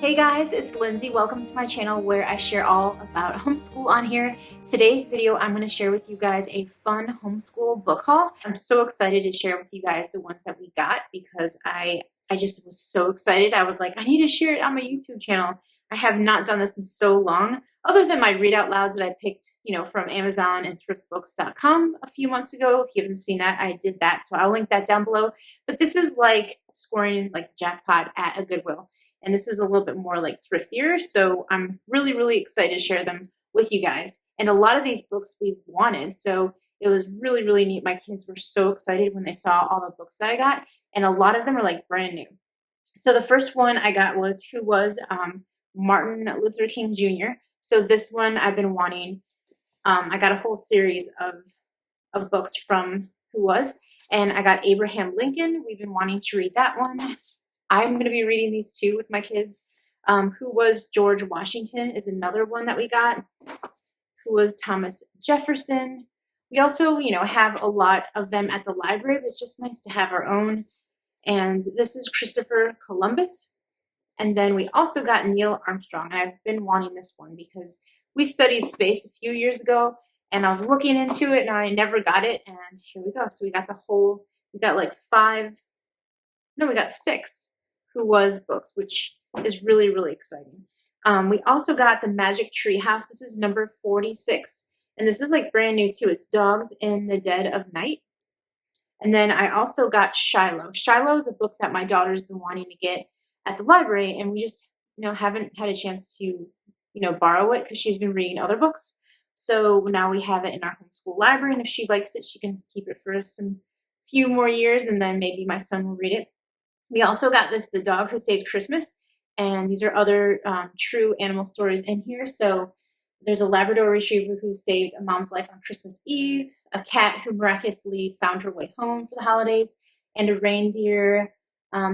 Hey guys, it's Lindsay. Welcome to my channel where I share all about homeschool on here. Today's video, I'm going to share with you guys a fun homeschool book haul. I'm so excited to share with you guys the ones that we got because I just was so excited. I was like, I need to share it on my YouTube channel. I have not done this in so long, other than my read out louds that I picked, from Amazon and thriftbooks.com a few months ago. If you haven't seen that, I did that, so I'll link that down below. But this is like scoring like the jackpot at a Goodwill. And this is a little bit more like thriftier. So I'm really, really excited to share them with you guys. And a lot of these books we've wanted. So it was really, really neat. My kids were so excited when they saw all the books that I got. And a lot of them are like brand new. So the first one I got was Who Was Martin Luther King Jr. So this one I've been wanting. I got a whole series of books from Who Was. And I got Abraham Lincoln. We've been wanting to read that one. I'm going to be reading these too with my kids. Who Was George Washington is another one that we got. Who Was Thomas Jefferson. We also, have a lot of them at the library, but it's just nice to have our own. And this is Christopher Columbus. And then we also got Neil Armstrong. And I've been wanting this one because we studied space a few years ago and I was looking into it and I never got it. And here we go. So we got we got like we got 6 Who Was books, which is really, really exciting. We also got The Magic Tree House. This is number 46. And this is like brand new too. It's Dogs in the Dead of Night. And then I also got Shiloh. Shiloh is a book that my daughter's been wanting to get at the library. And we just, haven't had a chance to, borrow it because she's been reading other books. So now we have it in our homeschool library. And if she likes it, she can keep it for some few more years. And then maybe my son will read it. We also got The Dog Who Saved Christmas, and these are other true animal stories in here. So there's a Labrador Retriever who saved a mom's life on Christmas Eve, a cat who miraculously found her way home for the holidays, and a reindeer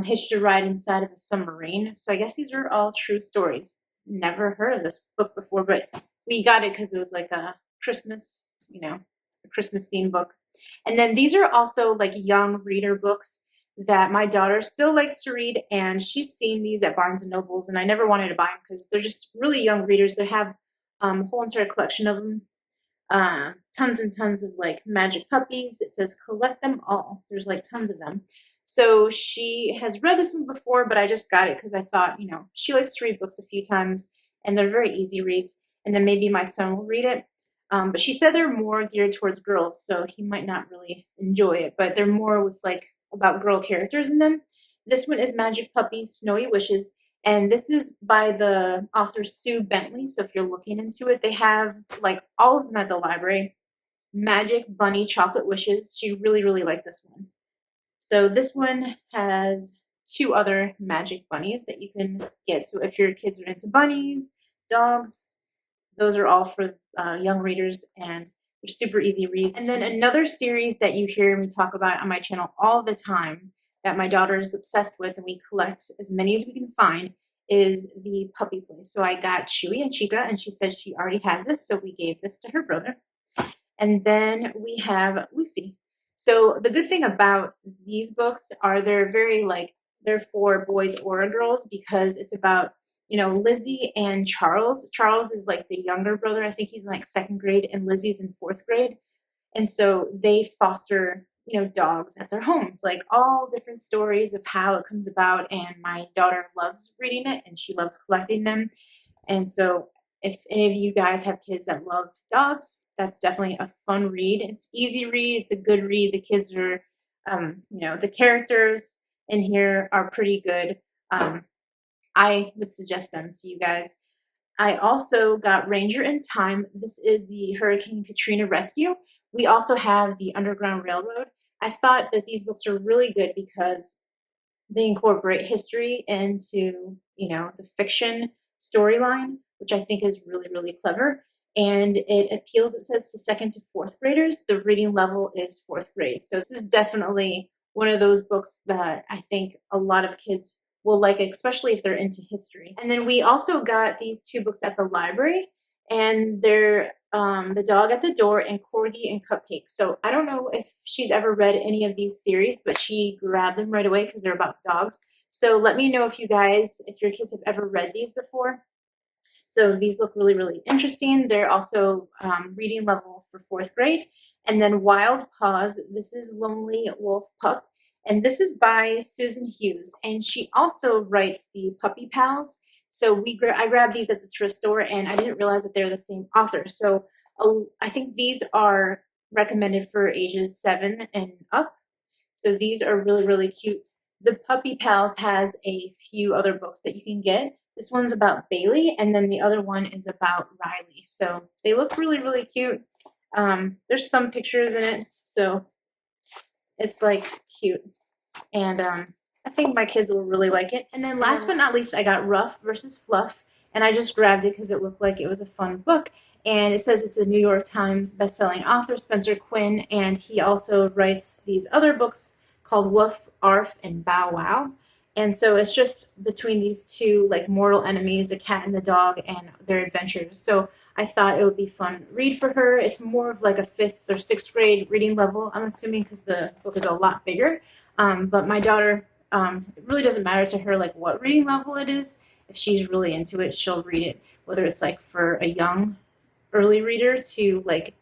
hitched a ride inside of a submarine. So I guess these are all true stories. Never heard of this book before, but we got it because it was like a Christmas, a Christmas themed book. And then these are also like young reader books that my daughter still likes to read, and she's seen these at Barnes and Nobles, and I never wanted to buy them because they're just really young readers. They have a whole entire collection of them, tons and tons of like magic puppies. It says collect them all. There's like tons of them. So she has read this one before, but I just got it because I thought, she likes to read books a few times, and they're very easy reads, and then maybe my son will read it. But she said they're more geared towards girls, so he might not really enjoy it, but they're more with like about girl characters in them. This one is Magic Puppies, Snowy Wishes, and this is by the author Sooo Bentley. So if you're looking into it, they have like all of them at the library. Magic Bunny Chocolate Wishes. She really, really liked this one. So this one has 2 other magic bunnies that you can get. So if your kids are into bunnies, dogs, those are all for young readers, and they're super easy reads. And then another series that you hear me talk about on my channel all the time that my daughter is obsessed with, and we collect as many as we can find, is the Puppy Place. So I got Chewy and Chica, and she says she already has this, so we gave this to her brother. And then we have Lucy. So the good thing about these books are they're for boys or girls because it's about Lizzie and Charles. Charles is like the younger brother. I think he's in like 2nd grade, and Lizzie's in 4th grade. And so they foster, dogs at their homes, like all different stories of how it comes about. And my daughter loves reading it, and she loves collecting them. And so if any of you guys have kids that love dogs, that's definitely a fun read. It's easy read. It's a good read. The kids are, the characters in here are pretty good. I would suggest them to you guys. I also got Ranger in Time. This is the Hurricane Katrina rescue. We also have the Underground Railroad. I thought that these books are really good because they incorporate history into, the fiction storyline, which I think is really, really clever. And it appeals, it says, to 2nd to 4th graders. The reading level is 4th grade. So this is definitely one of those books that I think a lot of kids will like it, especially if they're into history. And then we also got these 2 books at the library, and they're The Dog at the Door and Corgi and Cupcake. So I don't know if she's ever read any of these series, but she grabbed them right away because they're about dogs. So let me know if if your kids have ever read these before. So these look really, really interesting. They're also reading level for 4th grade. And then Wild Paws, this is Lonely Wolf Pup. And this is by Susan Hughes. And she also writes the Puppy Pals. So I grabbed these at the thrift store, and I didn't realize that they're the same author. So I think these are recommended for ages 7 and up. So these are really, really cute. The Puppy Pals has a few other books that you can get. This one's about Bailey, and then the other one is about Riley. So they look really, really cute. There's some pictures in it, so it's like cute. And I think my kids will really like it. And then last but not least, I got Rough versus Fluff, and I just grabbed it because it looked like it was a fun book. And it says it's a New York Times bestselling author, Spencer Quinn, and he also writes these other books called Woof, Arf, and Bow Wow. And so it's just between these two like mortal enemies, a cat and the dog, and their adventures. So I thought it would be fun read for her. It's more of like a 5th or 6th grade reading level, I'm assuming, because the book is a lot bigger. But my daughter, it really doesn't matter to her like what reading level it is. If she's really into it, she'll read it, whether it's like for a young early reader to like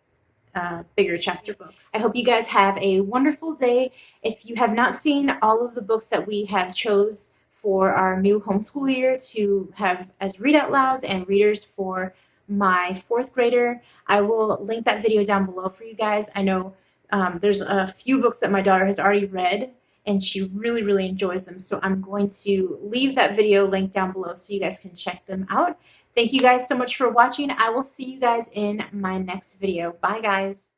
bigger chapter books. I hope you guys have a wonderful day. If you have not seen all of the books that we have chose for our new homeschool year to have as read out louds and readers for my 4th grader, I will link that video down below for you guys. I know there's a few books that my daughter has already read, and she really, really enjoys them. So I'm going to leave that video link down below so you guys can check them out. Thank you guys so much for watching. I will see you guys in my next video. Bye, guys.